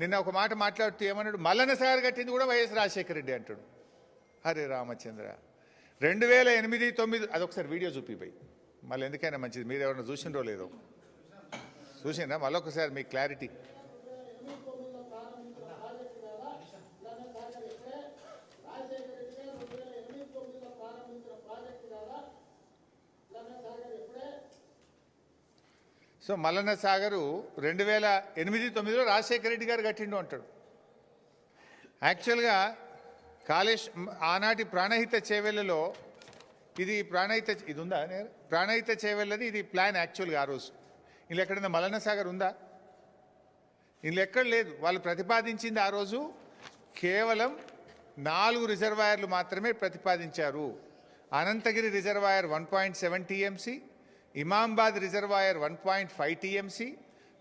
నిన్న ఒక మాట మాట్లాడుతూ ఏమన్నాడు, మల్లన్న సాగర్ కట్టింది కూడా వైఎస్ రాజశేఖర రెడ్డి అంటాడు. హరే రామచంద్ర. 2008, 2009 అదొకసారి వీడియో చూపిపోయి మళ్ళీ ఎందుకైనా మంచిది. మీరు ఎవరైనా చూసిండ్రో లేదో చూసిండ్రా? మళ్ళీ ఒకసారి మీకు క్లారిటీ. సో మల్లన్న సాగరు 2008, 2009లో రాజశేఖర రెడ్డి గారు కట్టిండు అంటాడు. యాక్చువల్గా ఆనాటి ప్రాణహిత చేవెళ్ళలో ఇది ఉందా? ప్రాణహిత చేవెళ్ళది ఇది ప్లాన్ యాక్చువల్గా. ఆ రోజు ఇందులో ఎక్కడైనా మల్లన్న సాగర్ ఉందా? ఇందులో ఎక్కడ లేదు. వాళ్ళు ప్రతిపాదించింది ఆ రోజు కేవలం 4 రిజర్వాయర్లు మాత్రమే ప్రతిపాదించారు. Anantagiri reservoir 1.7 TMC, Imambad reservoir 1.5 TMC,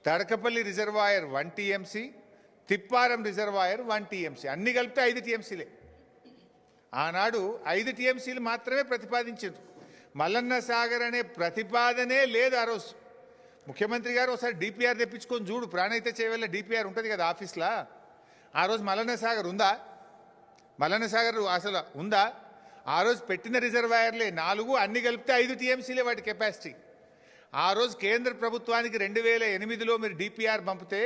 Tadakapalli reservoir 1 TMC, Tipparam reservoir 1 TMC, అన్ని కలిపితే 5 టీఎంసీలే. ఆనాడు 5 టీఎంసీలు మాత్రమే ప్రతిపాదించారు. మల్లన్న సాగర్ అనే ప్రతిపాదనే లేదు ఆ రోజు. ముఖ్యమంత్రి గారు ఒకసారి డిపిఆర్ తెప్పించుకొని చూడు. ప్రాణహిత చేవెళ్ళ డిపిఆర్ ఉంటుంది కదా ఆఫీస్లో. ఆ రోజు మల్లన్న సాగర్ ఉందా? మల్లన్న సాగర్ అసలు ఉందా? ఆ రోజు పెట్టిన రిజర్వాయర్లే 4, అన్ని కలిపితే 5 టీఎంసీలే వాటి కెపాసిటీ. ఆ రోజు కేంద్ర ప్రభుత్వానికి 2008లో మీరు డిపిఆర్ పంపితే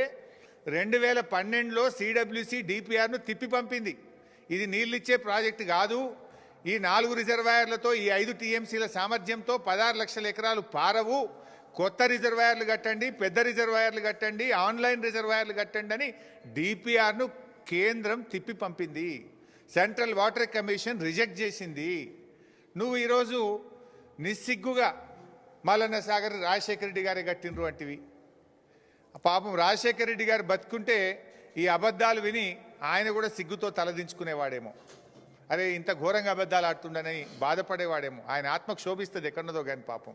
2012లో సిడబ్ల్యూసి డిపిఆర్ను తిప్పి పంపింది. ఇది నీళ్ళిచ్చే ప్రాజెక్టు కాదు, ఈ 4 రిజర్వాయర్లతో ఈ 5 టీఎంసీల సామర్థ్యంతో 16 లక్షల ఎకరాలు పారవు, కొత్త రిజర్వాయర్లు కట్టండి, పెద్ద రిజర్వాయర్లు కట్టండి, ఆన్లైన్ రిజర్వాయర్లు కట్టండి అని డిపిఆర్ను కేంద్రం తిప్పి పంపింది. సెంట్రల్ వాటర్ కమిషన్ రిజెక్ట్ చేసింది. నువ్వు ఈరోజు నిస్సిగ్గుగా మల్లన్న సాగర్ రాజశేఖర రెడ్డి గారే కట్టినరు అంటివి. పాపం రాజశేఖర రెడ్డి గారు బతుకుంటే ఈ అబద్ధాలు విని ఆయన కూడా సిగ్గుతో తలదించుకునేవాడేమో. అరే ఇంత ఘోరంగా అబద్ధాలు ఆడుతుండని బాధపడేవాడేమో. ఆయన ఆత్మకు శోభిస్తుంది ఎక్కడున్నదో కానీ పాపం.